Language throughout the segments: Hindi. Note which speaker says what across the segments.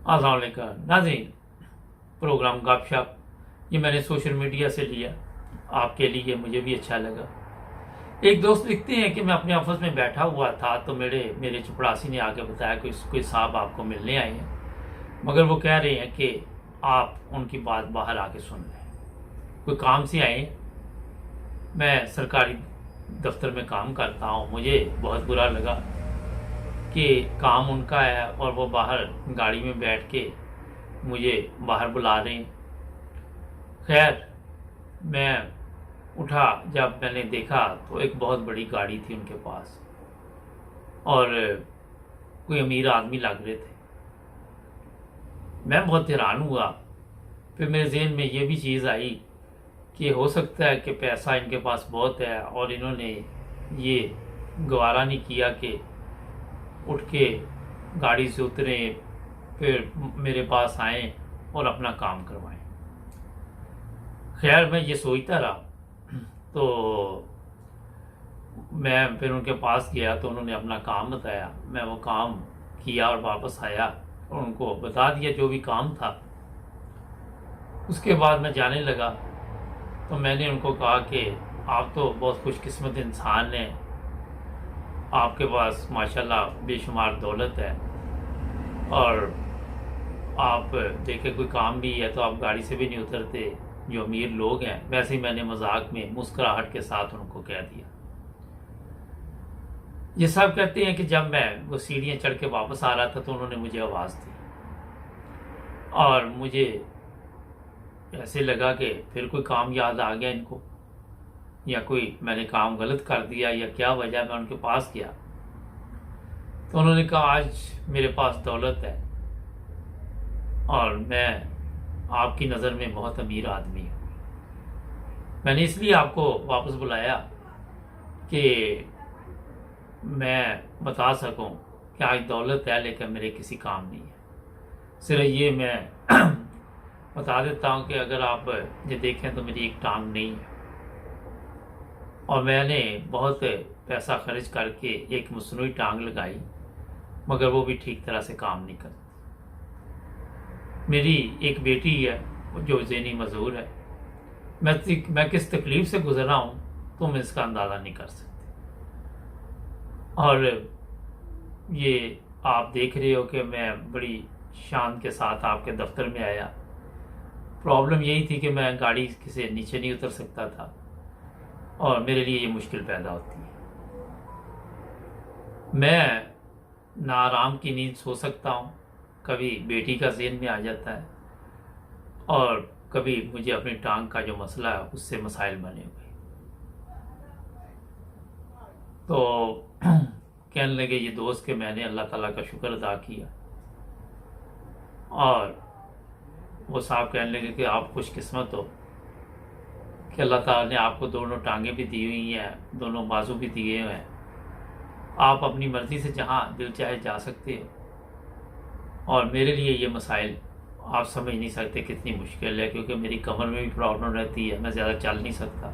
Speaker 1: अस्सलाम वालेकुम नाज़रीन। प्रोग्राम गपशप ये मैंने सोशल मीडिया से लिया आपके लिए, मुझे भी अच्छा लगा। एक दोस्त लिखते हैं कि मैं अपने ऑफिस में बैठा हुआ था तो मेरे चपड़ासी ने आके बताया कि कोई साहब आपको मिलने आए हैं, मगर वो कह रहे हैं कि आप उनकी बात बाहर आके सुन लें। कोई काम से आए हैं। मैं सरकारी दफ्तर में काम करता हूँ। मुझे बहुत बुरा लगा कि काम उनका है और वो बाहर गाड़ी में बैठ के मुझे बाहर बुला रहे हैं। खैर, मैं उठा, जब मैंने देखा तो एक बहुत बड़ी गाड़ी थी उनके पास और कोई अमीर आदमी लग रहे थे। मैं बहुत हैरान हुआ। फिर मेरे जहन में ये भी चीज़ आई कि हो सकता है कि पैसा इनके पास बहुत है और इन्होंने ये गवारा नहीं किया कि उठ के गाड़ी से उतरें, फिर मेरे पास आए और अपना काम करवाएं। खैर, मैं ये सोचता रहा तो मैं फिर उनके पास गया तो उन्होंने अपना काम बताया। मैं वो काम किया और वापस आया और उनको बता दिया जो भी काम था। उसके बाद मैं जाने लगा तो मैंने उनको कहा कि आप तो बहुत खुशकिस्मत इंसान हैं, आपके पास माशाल्लाह बेशुमार दौलत है और आप देखे कोई काम भी है तो आप गाड़ी से भी नहीं उतरते जो अमीर लोग हैं। वैसे ही मैंने मजाक में मुस्कुराहट के साथ उनको कह दिया। ये सब कहते हैं कि जब मैं वो सीढ़ियाँ चढ़ के वापस आ रहा था तो उन्होंने मुझे आवाज़ दी और मुझे ऐसे लगा कि फिर कोई काम याद आ गया इनको, या कोई मैंने काम गलत कर दिया या क्या वजह। मैं उनके पास गया तो उन्होंने कहा आज मेरे पास दौलत है और मैं आपकी नज़र में बहुत अमीर आदमी हूँ। मैंने इसलिए आपको वापस बुलाया कि मैं बता सकूं कि आज दौलत है लेकिन मेरे किसी काम नहीं है। सिर्फ ये मैं बता देता हूं कि अगर आप ये देखें तो मेरी एक टांग नहीं है और मैंने बहुत पैसा खर्च करके एक मसनूई टांग लगाई, मगर वो भी ठीक तरह से काम नहीं करती। मेरी एक बेटी है जो ज़हनी मजबूर है। मैं किस तकलीफ से गुजर रहा हूँ तुम इसका अंदाज़ा नहीं कर सकते। और ये आप देख रहे हो कि मैं बड़ी शान के साथ आपके दफ्तर में आया। प्रॉब्लम यही थी कि मैं गाड़ी से नीचे नहीं उतर सकता था और मेरे लिए ये मुश्किल पैदा होती है। मैं ना आराम की नींद सो सकता हूँ, कभी बेटी का ज़हन में आ जाता है और कभी मुझे अपनी टांग का जो मसला है उससे मसाइल बने हुए। तो कहने लगे ये दोस्त कि मैंने अल्लाह ताला का शुक्र अदा किया और वो साहब कहने लगे कि आप खुशकिस्मत हो कि अल्लाह ताला ने आपको दोनों टांगें भी दी हुई हैं, दोनों बाजू भी दिए हुए हैं। आप अपनी मर्ज़ी से जहाँ दिल चाहे जा सकते हो और मेरे लिए ये मसाइल आप समझ नहीं सकते कितनी मुश्किल है, क्योंकि मेरी कमर में भी प्रॉब्लम रहती है। मैं ज़्यादा चल नहीं सकता,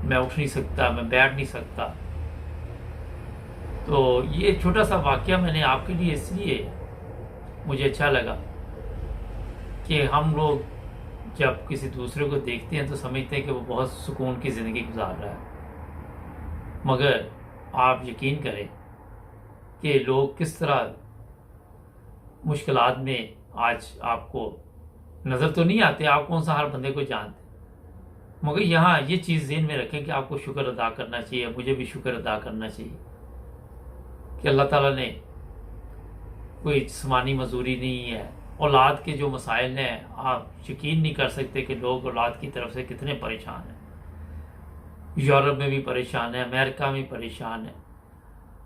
Speaker 1: मैं उठ नहीं सकता, मैं बैठ नहीं सकता। तो ये छोटा सा वाक़या मैंने आपके लिए इसलिए मुझे अच्छा लगा कि हम लोग जब किसी दूसरे को देखते हैं तो समझते हैं कि वो बहुत सुकून की ज़िंदगी गुजार रहा है, मगर आप यकीन करें कि लोग किस तरह मुश्किलात में आज आपको नज़र तो नहीं आते, आप कौन सा हर बंदे को जानते, मगर यहाँ ये चीज़ ज़हन में रखें कि आपको शुक्र अदा करना चाहिए। मुझे भी शुक्र अदा करना चाहिए कि अल्लाह ताला ने कोई जिस्मानी मजदूरी नहीं है। औलाद के जो मसाइल हैं, आप यकीन नहीं कर सकते कि लोग औलाद की तरफ से कितने परेशान हैं। यूरोप में भी परेशान है, अमेरिका में भी परेशान है।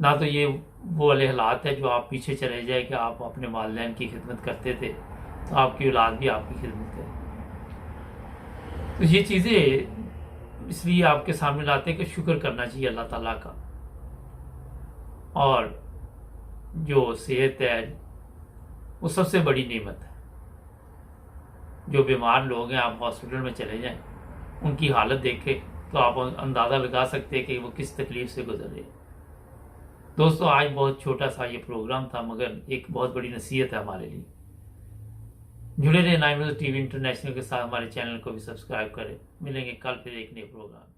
Speaker 1: ना तो ये वो वाले हालात है जो आप पीछे चले जाए कि आप अपने वालिदैन की खिदमत करते थे तो आपकी औलाद भी आपकी खिदमत करे। तो ये चीज़ें इसलिए आपके सामने लाते हैं कि शुक्र करना चाहिए अल्लाह ताला का। और जो सेहत है वो सबसे बड़ी नेमत है। जो बीमार लोग हैं, आप हॉस्पिटल में चले जाएं, उनकी हालत देखें तो आप अंदाज़ा लगा सकते हैं कि वो किस तकलीफ़ से गुजर रहे हैं। दोस्तों, आज बहुत छोटा सा ये प्रोग्राम था, मगर एक बहुत बड़ी नसीहत है हमारे लिए जुड़े रहे 9 टीवी इंटरनेशनल के साथ, हमारे चैनल को भी सब्सक्राइब करें। मिलेंगे कल फिर एक नए प्रोग्राम।